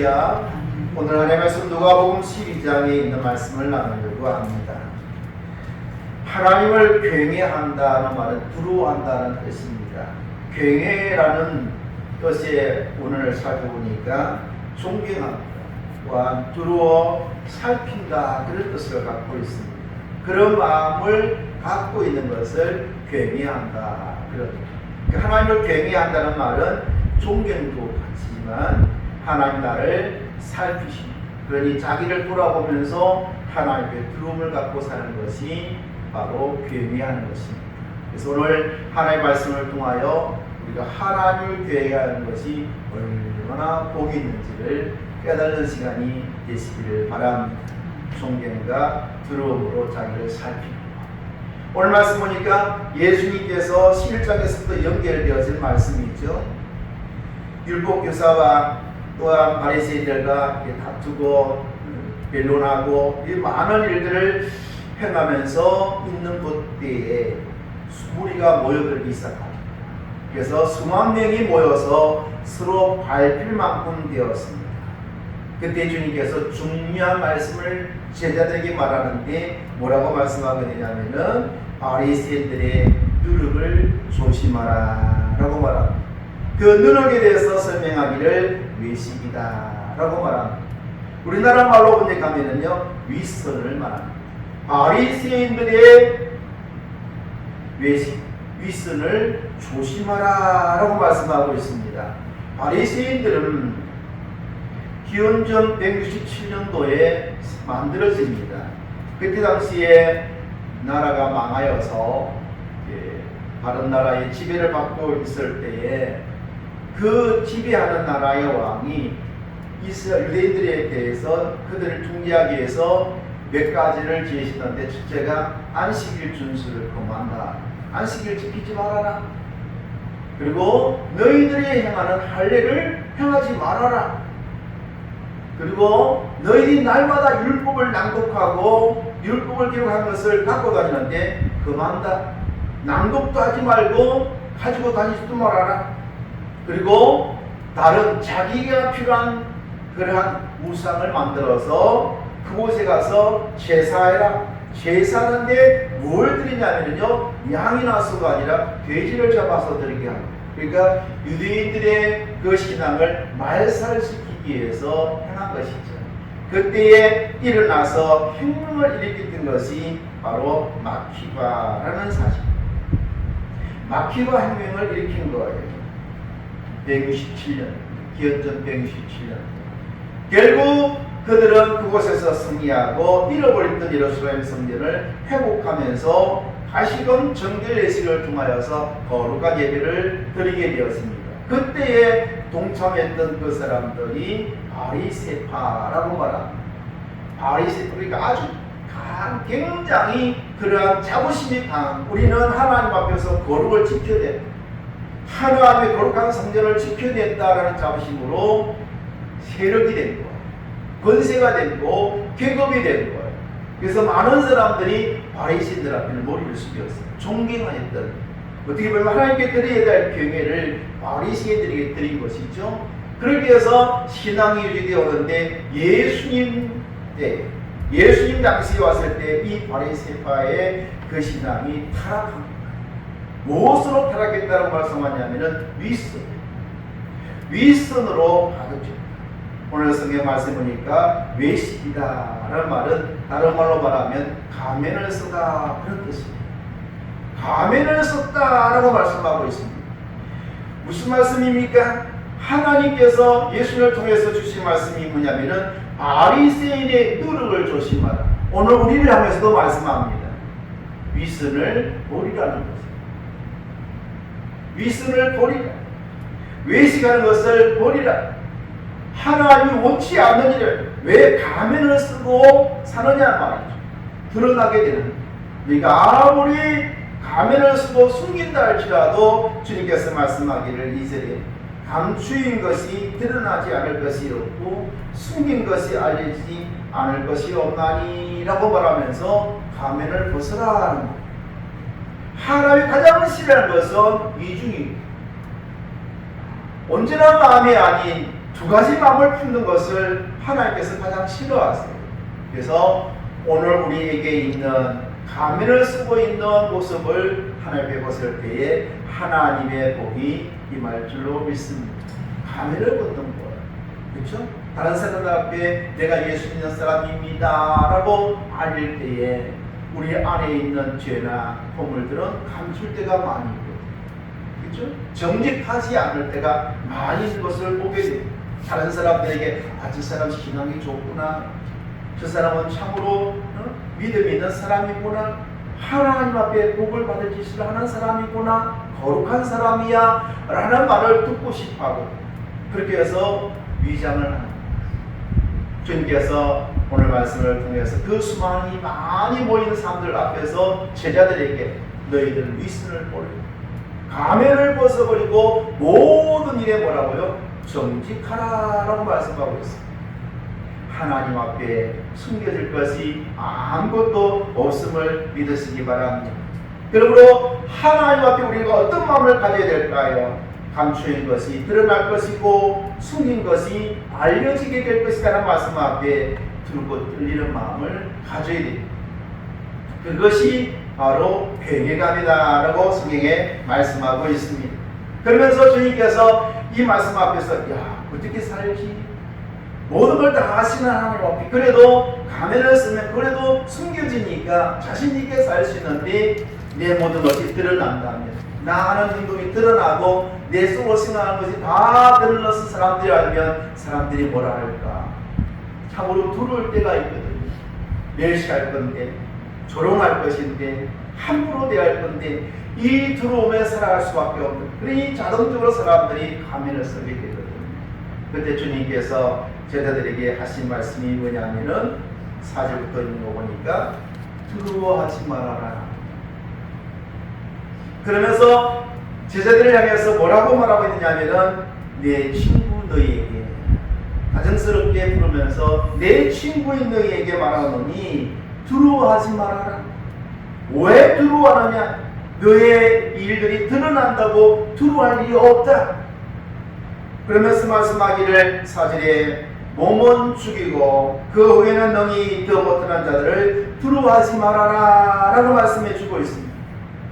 할렐루야. 오늘 하나님의 말씀 누가복음 12장에 있는 말씀을 나누려고 합니다. 하나님을 경외한다는 말은 두려워한다는 뜻입니다. 경외라는 뜻의 오늘 살펴보니까 존경한다, 또한 두려워 살핀다, 그런 뜻을 갖고 있습니다. 그런 마음을 갖고 있는 것을 경외한다. 하나님을 경외한다는 말은 존경도 같지만 하나님 나를 살피시니, 그러니 자기를 돌아보면서 하나님의 두려움을 갖고 사는 것이 바로 경외하는 것입니다. 그래서 오늘 하나님의 말씀을 통하여 우리가 하나님을 경외하는 것이 얼마나 복이 있는지를 깨닫는 시간이 되시기를 바랍니다. 존경과 두려움으로 자기를 살피고, 오늘 말씀 보니까 예수님께서 11장에서부터 연결되어진 말씀이죠. 율법교사와 또한 바리새인들과 다투고 변론하고 이 많은 일들을 행하면서 있는 그때에 무리가 모여들기 시작합니다. 그래서 수만 명이 모여서 서로 밟힐 만큼 되었습니다. 그때 주님께서 중요한 말씀을 제자들에게 말하는데 뭐라고 말씀하게 되냐면은 바리새인들의 누룩을 조심하라 라고 말합니다. 그 누룩에 대해서 설명하기를 외식이다 라고 말합니다. 우리나라 말로 번역하면은요, 윗선을 말합니다. 바리새인들의 외식, 윗선을 조심하라 라고 말씀하고 있습니다. 바리새인들은 기원전 167년도에 만들어집니다. 그때 당시에 나라가 망하여서 다른 나라의 지배를 받고 있을 때에 그 지배하는 나라의 왕이 유대인들에 대해서 그들을 통제하기 위해서 몇 가지를 제시했는데, 첫째가 안식일 준수를 금한다. 안식일 지키지 말아라. 그리고 너희들이 행하는 할례를 행하지 말아라. 그리고 너희들이 날마다 율법을 낭독하고 율법을 기록한 것을 갖고 다니는데 금한다. 낭독도 하지 말고 가지고 다니지도 말아라. 그리고 다른 자기가 필요한 그러한 우상을 만들어서 그곳에 가서 제사해라. 제사하는데 뭘 드리냐면요, 양이나 소가 아니라 돼지를 잡아서 드리게 합니다. 그러니까 유대인들의 그 신앙을 말살시키기 위해서 행한 것이죠. 그때에 일어나서 혁명을 일으켰던 것이 바로 마키바라는 사실입니다. 마키바 혁명을 일으킨 거예요. 167년, 기원전 167년. 결국 그들은 그곳에서 승리하고 잃어버렸던 예루살렘 성전을 회복하면서 다시금 정결 예식을 통하여서 거룩한 예배를 드리게 되었습니다. 그때에 동참했던 그 사람들이 바리새파라고 말합니다. 바리새파, 그러니까 아주 굉장히 그러한 자부심이 강한, 우리는 하나님 앞에서 거룩을 지켜야 된다, 하나님의 거룩한 성전을 지켜야 된다라는 자부심으로 세력이 된 거예요. 권세가 되고 계급이 된 거예요. 그래서 많은 사람들이 바리새인들 앞에는 머리를 숙였어요. 존경했던, 어떻게 보면 하나님께 드려야 될 경외를 바리새인들에게 드린 것이죠. 그렇게 해서 신앙이 유지되어 오는데, 예수님 당시에 왔을 때 이 바리새파의 그 신앙이 타락합니다. 무엇으로 타락했다고 말씀하냐면은 윗선으로 가득죠. 오늘 성경 말씀 보니까 외식이다라는 말은 다른 말로 말하면 가면을 쓰다, 그런 뜻입니다. 가면을 썼다라고 말씀하고 있습니다. 무슨 말씀입니까? 하나님께서 예수님을 통해서 주신 말씀이 뭐냐면은 바리새인의 누룩을 조심하라. 오늘 우리를 향해서도 말씀합니다. 윗선을 버리라는 것입니다. 윗선을 버리라. 외식하는 것을 버리라. 하나님이 원치 않는 일을 왜 가면을 쓰고 사느냐 말이죠. 드러나게 되는. 그러니까 아무리 가면을 쓰고 숨긴다 할지라도 주님께서 말씀하기를 2절에 감추인 것이 드러나지 않을 것이 없고 숨긴 것이 알리지 않을 것이 없나니 라고 말하면서 가면을 벗으라 하는 거예요. 하나님이 가장 싫어하는 것은 이중입니다. 언제나 마음이 아닌 두 가지 마음을 품는 것을 하나님께서 가장 싫어하세요. 그래서 오늘 우리에게 있는 가면을 쓰고 있는 모습을 하나님께 보실 때에 하나님의 복이 임할 줄로 믿습니다. 가면을 벗는 것, 그렇죠? 다른 사람들 앞에 내가 예수 믿는 사람입니다 라고 알릴 때에 우리 안에 있는 죄나 허물들은 감출 때가 많이 있거든요. 그렇죠? 정직하지 않을 때가 많이 있는 것을 보게 됩니다. 다른 사람들에게 저 사람 신앙이 좋구나, 저 사람은 참으로 믿음이 있는 사람이구나, 하나님 앞에 복을 받을 짓을 하는 사람이구나, 거룩한 사람이야 라는 말을 듣고 싶어하고 그렇게 해서 위장을 하는 거예요. 주님께서 오늘 말씀을 통해서 그 수많이 많이 모이는 사람들 앞에서 제자들에게 너희들 위선을 버리고 가면을 벗어버리고 모든 일에 뭐라고요? 정직하라 라고 말씀하고 있습니다. 하나님 앞에 숨겨질 것이 아무것도 없음을 믿으시기 바랍니다. 그러므로 하나님 앞에 우리가 어떤 마음을 가져야 될까요? 감추인 것이 드러날 것이고 숨긴 것이 알려지게 될 것이라는 말씀 앞에 들고 들리는 마음을 가져야 됩니다. 그것이 바로 회개감이다 라고 성경에 말씀하고 있습니다. 그러면서 주님께서 이 말씀 앞에서 어떻게 살지? 모든 걸 다 하시는 하나님 앞에 그래도 가면을 쓰면 그래도 숨겨지니까 자신 있게 살 수 있는데 내 모든 것이 드러난다면 나하는 행동이 드러나고 내 속으로 생각하는 것이 다 드러나서 사람들이 알면 사람들이 뭐라 할까? 참으로 두려울 때가 있거든요. 멸시할 건데 조롱할 것인데 함부로 대할 건데 이 두려움에 살아갈 수밖에 없는, 그러니 자동적으로 사람들이 가면을 쓰게 되거든요. 그때 주님께서 제자들에게 하신 말씀이 뭐냐면은 4절부터 있는 거 보니까 두려워하지 말아라. 그러면서 제자들을 향해서 뭐라고 말하고 있느냐면은 내 친구 너희에게 다정스럽게 부르면서 내 친구인 너희에게 말하노니 두려워하지 말아라. 왜 두려워하느냐? 너의 일들이 드러난다고 두려워할 일이 없다. 그러면서 말씀하기를 4절에 몸은 죽이고 그 후에는 능히 더 못하는 자들을 두려워하지 말아라 라고 말씀해 주고 있습니다.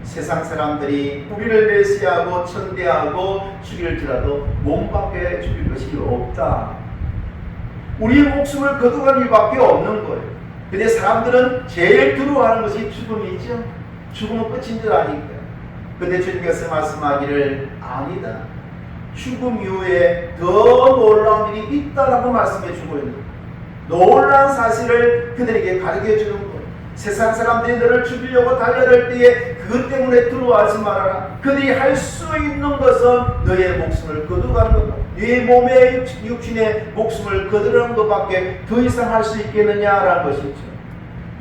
세상 사람들이 우리를 멸시하고 천대하고 죽일지라도 몸밖에 죽일 것이 없다. 우리의 목숨을 거둬갈 일밖에 없는 거예요. 근데 사람들은 제일 두려워하는 것이 죽음이죠. 죽음은 끝인 줄 아니까. 근데 주님께서 말씀하기를 아니다. 죽음 이후에 더 놀라운 일이 있다라고 말씀해 주고 있는 거예요. 놀라운 사실을 그들에게 가르쳐 주는 거예요. 세상 사람들이 너를 죽이려고 달려들 때에 그것 때문에 두려워하지 말아라. 그들이 할 수 있는 것은 너의 목숨을 거두가는 것, 네 몸의 육신의 목숨을 거두는 것밖에 더 이상 할 수 있겠느냐라는 것이죠.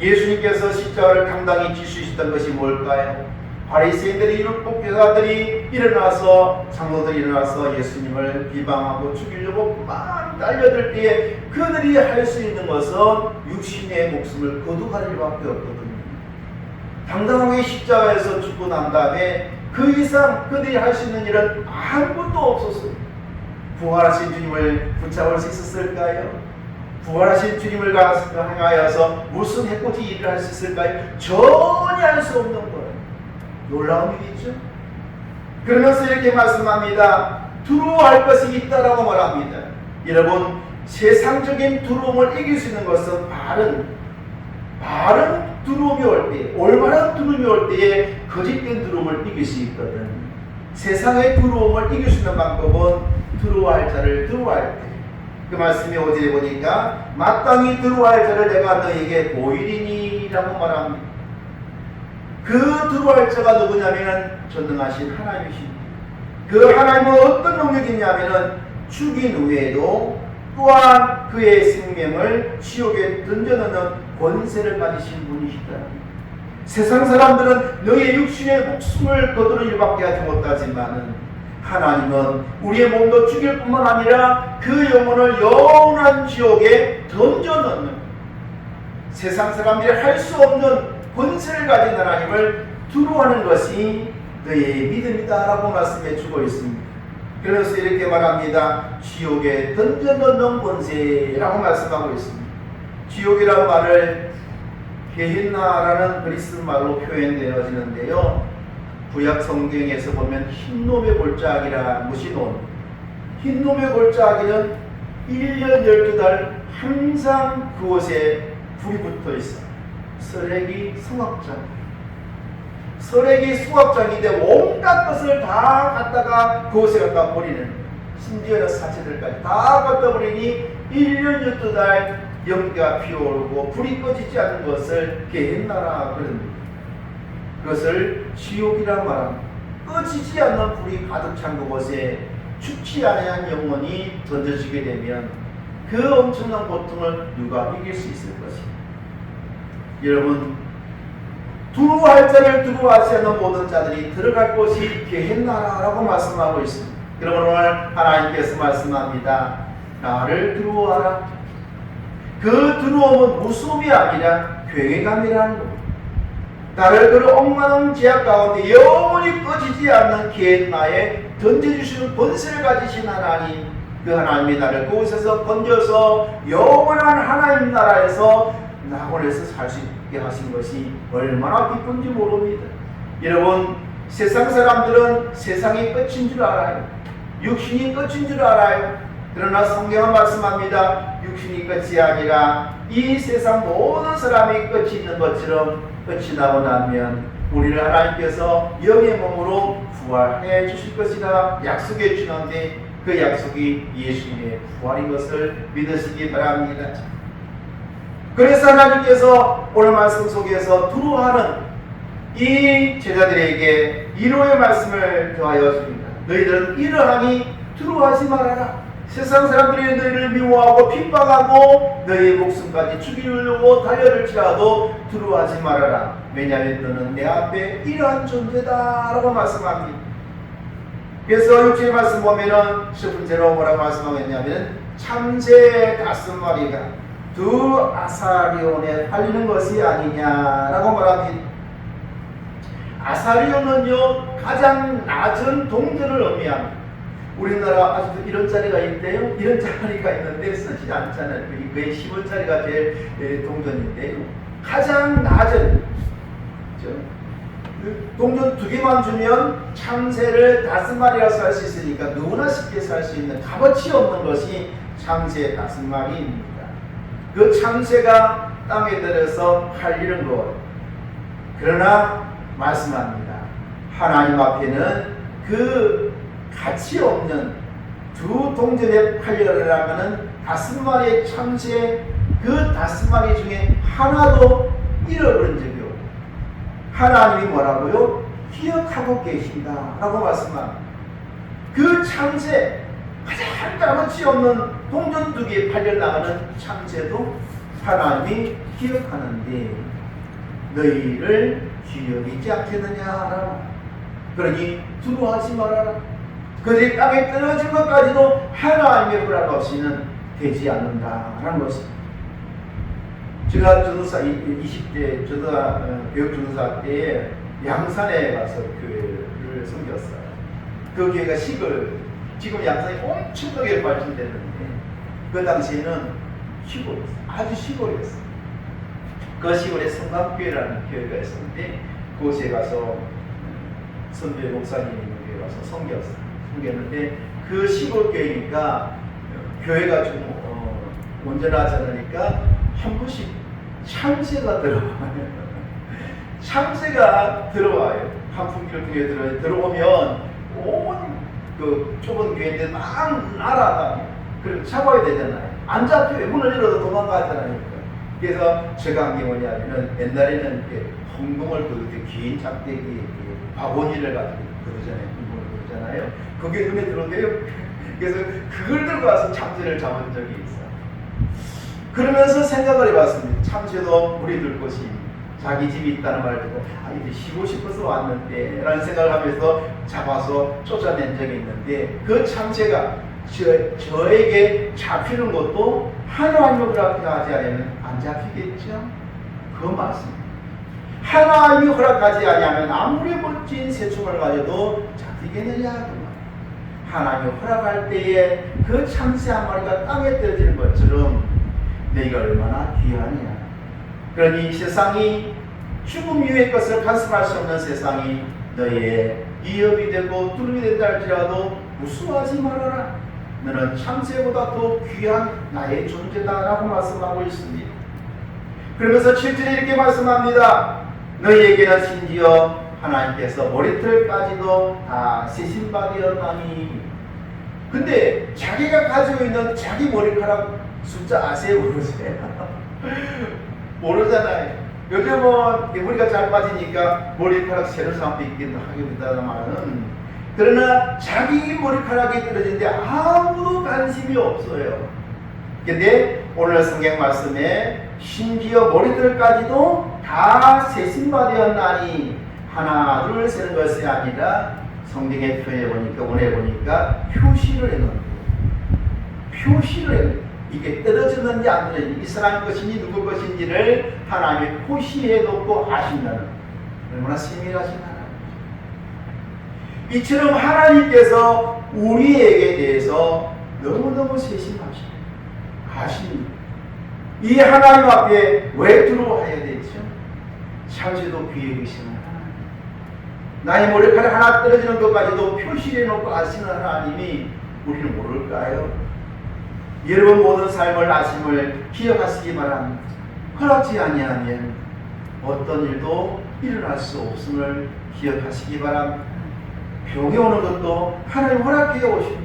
예수님께서 십자가를 당당히 지시했던 것이 뭘까요? 바리새인들이 율법교사들이 일어나서 장로들이 일어나서 예수님을 비방하고 죽이려고 막 달려들 때에 그들이 할 수 있는 것은 육신의 목숨을 거두갈 일밖에 없거든요. 당당하게 십자가에서 죽고 난 다음에 그 이상 그들이 할 수 있는 일은 아무것도 없었어요. 부활하신 주님을 붙잡을 수 있었을까요? 부활하신 주님을 향하여서 무슨 해코지 일을 할 수 있을까요? 전혀 할 수 없는 거예요. 놀라운 일이죠. 그러면서 이렇게 말씀합니다. 두려워할 것이 있다라고 말합니다. 여러분, 세상적인 두려움을 이길 수 있는 것은 바른 두려움이 올 때, 올바른 두려움이 올 때에 거짓된 두려움을 이길 수 있거든. 세상의 두려움을 이길 수 있는 방법은 두려워할 자를 두려워할 때. 그 말씀이 어디에 보니까 마땅히 두려워할 자를 내가 너에게 보이리니 라고 말합니다. 그 두려워할 자가 누구냐면 전능하신 하나님이십니다. 그 하나님은 어떤 능력이 있냐면 죽인 후에도 또한 그의 생명을 지옥에 던져넣는 권세를 가지신 분이시다. 세상 사람들은 너의 육신의 목숨을 거두는 일밖에 하지 못하지만 하나님은 우리의 몸도 죽일 뿐만 아니라 그 영혼을 영원한 지옥에 던져넣는, 세상 사람들이 할 수 없는 권세를 가진 하나님을 두려워하는 것이 너의 믿음이다 라고 말씀해 주고 있습니다. 그래서 이렇게 말합니다. 지옥에 던져넣는 권세라고 말씀하고 있습니다. 지옥이라는 말을 게헨나라는 그리스 말로 표현되어지는데요. 구약 성경에서 보면 흰놈의 골짜기라 무시논, 흰놈의 골짜기는 1년 12달 항상 그곳에 불이 붙어 있어. 설액이 성악장, 설액이 수확장인데 온갖 것을 다 갖다가 그곳에 갖다 버리는, 심지어는 사체들까지 다 갖다 버리니 1년 12달 연기가 피어오르고 불이 꺼지지 않는 것을 게헨나라 그럽니다. 그것을 지옥이란 말합니다. 꺼지지 않는 불이 가득 찬 그곳에 죽지 아니한 영혼이 던져지게 되면 그 엄청난 고통을 누가 이길 수 있을 것입니다. 여러분, 두루할 자를 두루하지 않는 모든 자들이 들어갈 곳이 게헨나라고 말씀하고 있습니다. 그러므로 오늘 하나님께서 말씀합니다. 나를 두루하라. 그 두루움은 무서움이 아니라 괴감이라는 겁니다. 나를 그 엉망한 제약 가운데 영원히 꺼지지 않는 게헨나에 던져주시는 권세를 가지신 하나님, 그 하나님이 나를 그곳에서 건져서 영원한 하나님 나라에서 낙원에서 살 수 있게 하신 것이 얼마나 기쁜지 모릅니다. 여러분, 세상 사람들은 세상이 끝인 줄 알아요. 육신이 끝인 줄 알아요. 그러나 성경은 말씀합니다. 육신이 끝이 아니라 이 세상 모든 사람이 끝이 있는 것처럼 끝이 나고 나면 우리를 하나님께서 영의 몸으로 부활해 주실 것이라 약속해 주는데 그 약속이 예수님의 부활인 것을 믿으시기 바랍니다. 그래서 하나님께서 오늘 말씀 속에서 두루하는 이 제자들에게 위로의 말씀을 더하여 줍니다. 너희들은 이러하니 두루하지 말아라. 세상 사람들이 너희를 미워하고 핍박하고 너희의 목숨까지 죽이려고 달려들지라도 두루하지 말아라. 왜냐하면 너는 내 앞에 이러한 존재다 라고 말씀합니다. 그래서 6절 말씀 보면은 첫 번째로 뭐라고 말씀하겠냐면 참새 5마리가 두 아사리온에 팔리는 것이 아니냐라고 말합니다. 아사리온은요 가장 낮은 동전을 의미합니다. 우리나라 아직도 이런 자리가 있대요. 이런 자리가 있는데 쓰지 않잖아요. 그게 10원짜리가 제일 동전인데요. 가장 낮은 동전 2개만 주면 참새를 5마리가 살 수 있으니까 누구나 쉽게 살 수 있는 값어치 없는 것이 참새 5마리입니다. 그 참새가 땅에 들어서 팔리는 것. 그러나 말씀합니다. 하나님 앞에는 그 가치 없는 두 동전에 팔려나가는 5마리의 참새, 그 5마리 중에 하나도 잃어버린 적이 없고 하나님이 뭐라고요? 기억하고 계신다 라고 말씀합니다. 그 참새, 가장 값어치 없는 동전 2개에 팔려나가는 참새도 하나님이 기억하는데 너희를 기억이지 않겠느냐라고. 그러니 두려워하지 말아라. 그들이 땅에 떨어진 것까지도 하나님의 허락 없이는 되지 않는다라는 것입니다. 제가 전도사 20대 교육전도사 때에 양산에 가서 교회를 섬겼어요. 그 교회가 시골, 지금 양산이 엄청나게 발전됐는데 그 당시에는 시골이었어요. 아주 시골이었어요. 그 시골에 성감교회라는 교회가 있었는데 그곳에 가서 선배 목사님 있는 교회 가서 섬겼는데 그 시골 교회니까 교회가 좀 온전하지 않으니까 한 번씩 참새가 들어와요. 참새가 들어와요. 한풍기를 교회에 들어오면 온 그 좁은 교회인데 막 날아다녀요. 그럼 잡아야 되잖아요. 안 잡혀요. 문을 열어도 도망가잖아요. 그래서 제가 한 게 뭐냐면은 옛날에는 이렇게 홍금을 그을 때 긴 작대기 바구니를 가지고 그러잖아요. 그게 눈에 들어오대요. 그래서 그걸 들고 와서 참새를 잡은 적이 있어요. 그러면서 생각을 해봤습니다. 참새도 물이 들 곳이 자기 집이 있다는 말을 듣고 이제 쉬고 싶어서 왔는데 라는 생각을 하면서 잡아서 쫓아낸 적이 있는데 그 참새가 저에게 잡히는 것도 하나님을 허락하지 않으면 안 잡히겠죠? 그건 맞습니다. 하나님이 허락하지 않으면 아무리 멋진 새총을 가져도 잡히겠느냐? 하나님이 허락할 때에 그 참새 한 마리가 땅에 떨어지는 것처럼 너희가 얼마나 귀하냐. 그러니 이 세상이 죽음 이후의 것을 간섭할 수 없는 세상이 너희의 위협이 되고 두름이 된다 할지라도 무수하지 말아라. 너는 참새보다 더 귀한 나의 존재다 라고 말씀하고 있습니다. 그러면서 7절에 이렇게 말씀합니다. 너희에게는 심지어 하나님께서 머리털까지도 다 세신 바 되었나니. 근데 자기가 가지고 있는 자기 머리카락 숫자 아세요? 모르세요? 모르잖아요. 요즘은 머리가 잘 빠지니까 머리카락 세는 사람도 있긴 하겠다만, 그러나 자기 머리카락이 떨어지는데 아무도 관심이 없어요. 근데 오늘 성경 말씀에 심지어 머리털까지도 다 세신 바 되었나니, 하나 둘 세는 것이 아니라 성경에 표현해 보니까, 오늘 보니까 표시를 해놓은 거예요. 표시를 해놓은 거예요. 이게 떨어졌는지 안 떨어졌는지, 이 사람 것인지 누구 것인지를 하나님이 표시해 놓고 아신다는, 얼마나 세밀하신 하나님. 이처럼 하나님께서 우리에게 대해서 너무너무 세심하시고 아십니다. 이 하나님 앞에 왜 들어와야 되죠? 참새도 귀에 계시는 하나님, 나의 머리카락 하나 떨어지는 것까지도 표시해 놓고 아시는 하나님이 우리는 모를까요? 여러분 모든 삶을 아심을 기억하시기 바랍니다. 허락지 아니하면 어떤 일도 일어날 수 없음을 기억하시기 바랍니다. 병이 오는 것도 하나님 허락해 오십니다.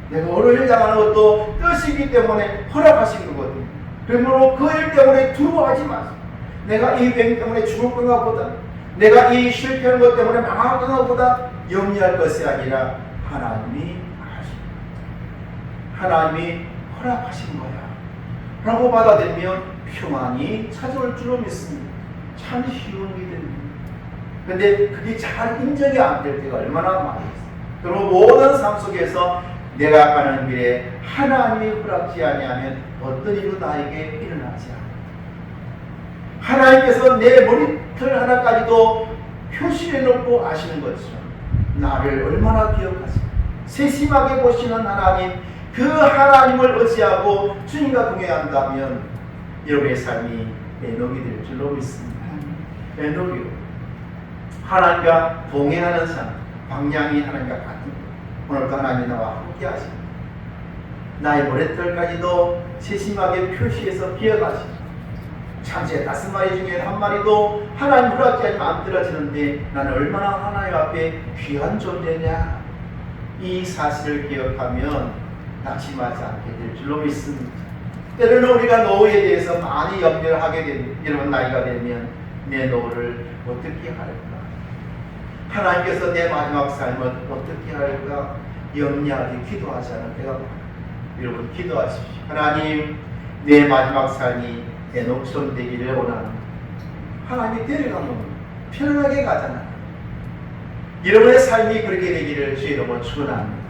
내가 어느 일 당하는 것도 뜻이기 때문에 허락하신 거거든요. 그러므로 그 일 때문에 두려워하지 마세요. 내가 이 병 때문에 죽을 건가 보다, 내가 이 실패하는 것 때문에 망할 건가 보다 염려할 것이 아니라 하나님이 하나님이 허락하신 거야 라고 받아들이면 평안이 찾아올 줄로 믿습니다. 참 쉬운 일입니다. 근데 그게 잘 인정이 안 될 때가 얼마나 많이 있어요. 그리고 모든 삶 속에서 내가 가는 길에 하나님이 허락지 아니하면 어떤 일도 나에게 일어나지 않아요. 하나님께서 내 머리털 하나까지도 표시해 놓고 아시는 것처럼 나를 얼마나 기억하시고 세심하게 보시는 하나님, 그 하나님을 의지하고 주님과 동행한다면 여러분의 삶이 에녹이 될 줄로 믿습니다. 에녹이요, 하나님과 동행하는 삶, 방향이 하나님과 같은 것. 오늘도 하나님이 나와 함께 하십니다. 나의 머리털까지도 세심하게 표시해서 기억하십니다. 참새 5마리 중에 1마리도 하나님 허락지 않으면 안 떨어지는데 나는 얼마나 하나님 앞에 귀한 존재냐, 이 사실을 기억하면 낙심하지 않게 될 줄로 믿습니다. 때로는 우리가 노후에 대해서 많이 염려를 하게 됩니다. 여러분 나이가 되면 내 노후를 어떻게 할까? 하나님께서 내 마지막 삶을 어떻게 할까? 염려하지, 기도하지 않을 때가 많아요. 여러분 기도하십시오. 하나님, 내 마지막 삶이 에녹처럼 되기를 원합니다. 하나님이 데려가면 편안하게 가잖아요. 여러분의 삶이 그렇게 되기를 주의 이름으로 축원합니다.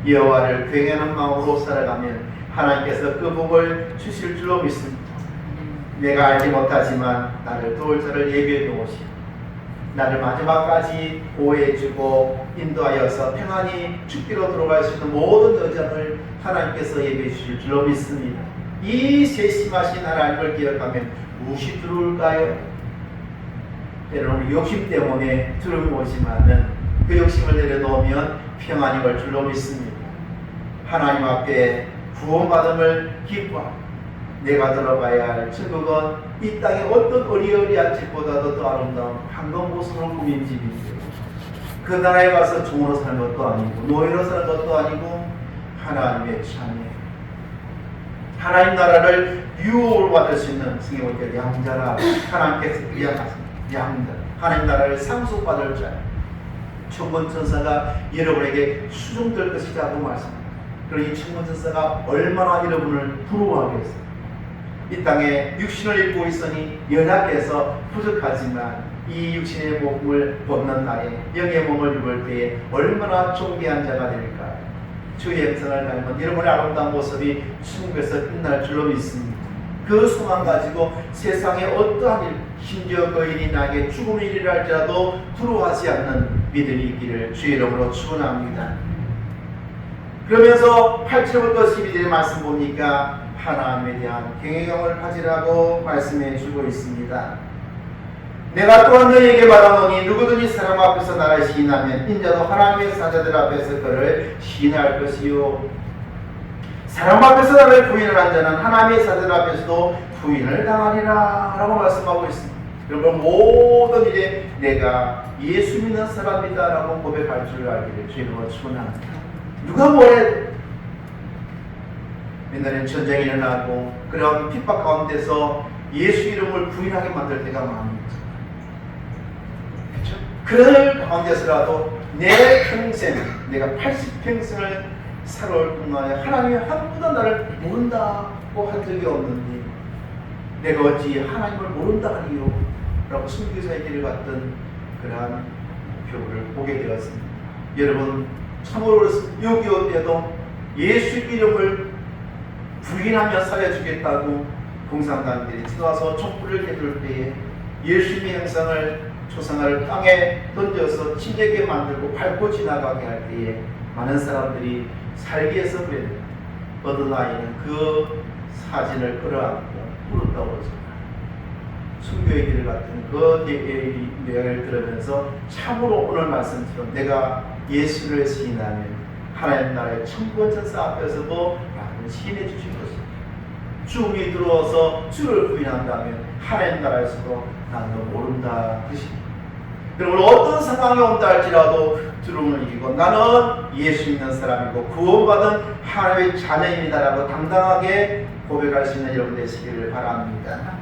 여호와를 경외하는 마음으로 살아가면 하나님께서 그 복을 주실 줄로 믿습니다. 내가 알지 못하지만 나를 도울 자를 예비해 놓으시고 나를 마지막까지 보호해주고 인도하여서 평안히 죽기로 들어갈 수 있는 모든 여정을 하나님께서 예비해 주실 줄로 믿습니다. 이 세심하신 하나님을 기억하면 무엇이 들어올까요? 때로는 욕심 때문에 두려움이 오지만은 그 욕심을 내려놓으면 평안이 올 줄로 믿습니다. 하나님 앞에 구원받음을 기뻐하고 내가 들어가야 할 천국은 이 땅의 어떤 어리어리한 집보다도 더 아름다운 황금보석으로 꾸민 집인데, 그 나라에 가서 종으로 사는 것도 아니고 노예로 사는 것도 아니고 하나님의 자녀, 하나님 나라를 유업을 받을 수 있는 성경을 양자라 하나님께서 위하셨습니다. 양자, 하나님 나라를 상속받을 자, 천군 천사가 여러분에게 수종될 것이라고 말씀합니다. 그러니 천군 천사가 얼마나 여러분을 부러워하겠어요. 이 땅에 육신을 입고 있으니 연약해서 부족하지만 이 육신의 몸을 벗는 날에 영의 몸을 입을 때에 얼마나 존귀한 자가 될까. 주의 형상을 닮은 여러분의 아름다운 모습이 천국에서 빛날 줄로 믿습니다. 그 소망 가지고 세상에 어떠한 일, 심지어 그 일이 나에게 죽음의 일이라 할지라도 두려워하지 않는 믿음이 있기를 주의 이름으로 축원합니다. 그러면서 8절부터 12절의 말씀 보니까 하나님에 대한 경외감을 가지라고 말씀해 주고 있습니다. 내가 또한 너희에게 말하노니 누구든지 사람 앞에서 나를 시인하면 인자도 하나님의 사자들 앞에서 그를 시인할 것이요 사람 앞에서 나를 부인을 한 자는 하나님의 사자들 앞에서도 부인을 당하리라 라고 말씀하고 있습니다. 여러분 모든 일에 내가 예수 믿는 사람이다 라고 고백할 줄 알기를 주님으로 축원합니다. 누가 뭐래도 옛날엔 전쟁이 일어나고 그런 핍박 가운데서 예수 이름을 부인하게 만들 때가 많습니다. 그렇죠? 그 가운데서라도 내 평생 내가 80평생을 살아올 동안에 하나님이 한 번도 나를 모른다고 한 적이 없는데 내가 어찌 하나님을 모른다 하리요 라고 선교사의 길을 갔던 그러한 표를 보게 되었습니다. 여러분 참으로 6.25 때도 예수 이름을 부인하며 살려주겠다고 공산당들이 들어와서 촛불을 해둘 때에 예수님의 형상을 초상화를 땅에 던져서 침대게 만들고 밟고 지나가게 할 때에 많은 사람들이 살기 위해서 그랬는데 어떤 아이는 그 사진을 끌어안고 울었다고 했습니다. 순교의 길을 같은 그 내용을 들으면서 참으로 오늘 말씀처럼 내가 예수를 시인하면 하나님 나라의 천군 천사 앞에서도 나를 시인해 주실 것입니다. 죽음이 들어와서 주를 부인한다면 하나님 나라에서도 나는 모른다 하십니다. 그러므로 어떤 상황이 온다 할지라도 두려움을 이기고 나는 예수 믿는 사람이고 구원받은 하나님의 자녀입니다라고 당당하게 고백할 수 있는 여러분 되시기를 바랍니다.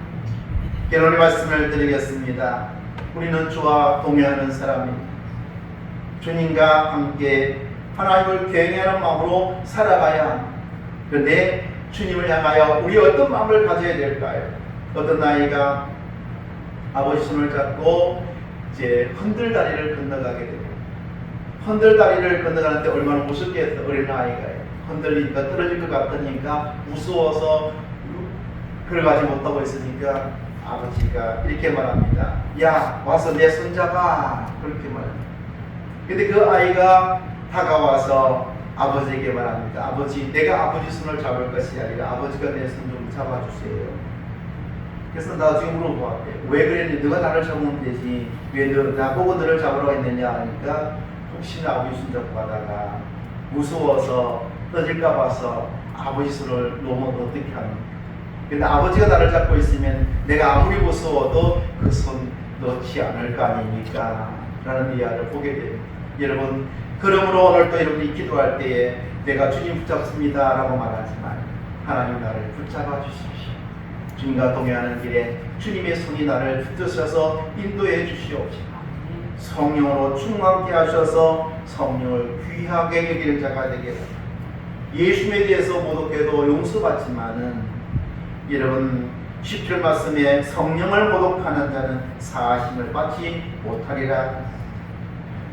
오늘 말씀을 드리겠습니다. 우리는 주와 동행하는 사람입니다. 주님과 함께 하나님을 경외하는 마음으로 살아가야 합니다. 그런데 주님을 향하여 우리 어떤 마음을 가져야 될까요? 어떤 아이가 아버지 손을 잡고 이제 흔들다리를 건너가게 됩니다. 흔들다리를 건너가는데 얼마나 무섭겠어. 어린 아이가요. 흔들리니까 떨어질 것 같으니까 무서워서 걸어가지 못하고 있으니까 아버지가 이렇게 말합니다. 야 와서 내 손 잡아. 그렇게 말합니다. 근데 그 아이가 다가와서 아버지에게 말합니다. 아버지 내가 아버지 손을 잡을 것이 아니라 아버지가 내 손 좀 잡아주세요. 그래서 나중에 물어보았대요. 왜 그랬니? 너가 나를 잡으면 되지. 왜 나보고 너를 잡으라고 했느냐 하니까 혹시나 아버지 손 잡고 가다가 무서워서 떠질까 봐서 아버지 손을 놓으면 어떻게 합니까? 근데 아버지가 나를 잡고 있으면 내가 아무리 무서워도 그 손 놓지 않을 거 아닙니까? 라는 이야기를 보게 됩니다. 여러분 그러므로 오늘 또 여러분이 기도할 때에 내가 주님 붙잡습니다 라고 말하지만 하나님 나를 붙잡아 주십시오. 주님과 동행하는 길에 주님의 손이 나를 붙드셔서 인도해 주시옵시고 성령으로 충만케 하셔서 성령을 귀하게 여기는 자가 되게 합니다. 예수님에 대해서 모독해도 용서받지만은 여러분 10절 말씀에 성령을 모독하는 자는 사하심을 받지 못하리라.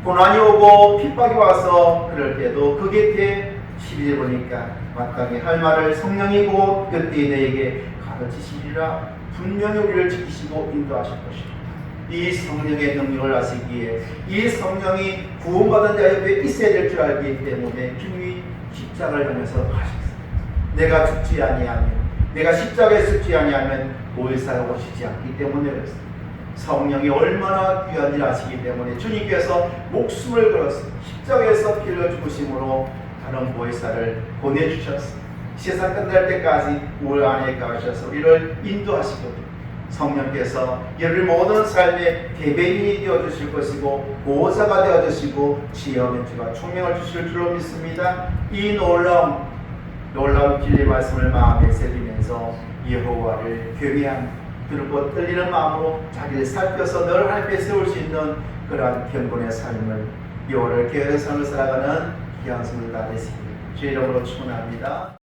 고난이 오고 핍박이 와서 그럴 때도 그 곁에 12절 보니까 마땅히 할 말을 성령이 곧 그때 너에게 가르치시리라. 분명히 우리를 지키시고 인도하실 것이다. 이 성령의 능력을 아시기에 이 성령이 구원받은 자 옆에 있어야 될 줄 알기 때문에 주님이 십자가를 향해서 가셨습니다. 내가 죽지 아니하면 내가 십자가에 죽지 아니하면 보혜사가 오시지 않기 때문에 그렇습니다. 성령이 얼마나 귀한 일 아시기 때문에 주님께서 목숨을 걸었습니다. 십자가에서 피를 죽으심으로 다른 보혜사를 보내주셨습니다. 세상 끝날 때까지 우리 안에 가셔서 우리를 인도하시거든요. 성령께서 여러분 모든 삶의 대변인이 되어주실 것이고 보호자가 되어주시고 지혜와 총명을 주실 줄로 믿습니다. 이 놀라운 진리의 말씀을 마음에 새기면서 여호와를 경외한 두렵고 떨리는 마음으로 자기를 살펴서 늘 하나님께 세울 수 있는 그러한 경건의 삶을 여호와를 경외하는 삶을 살아가는 귀한 성도들 다 되시기를 주의 이름으로 축원합니다.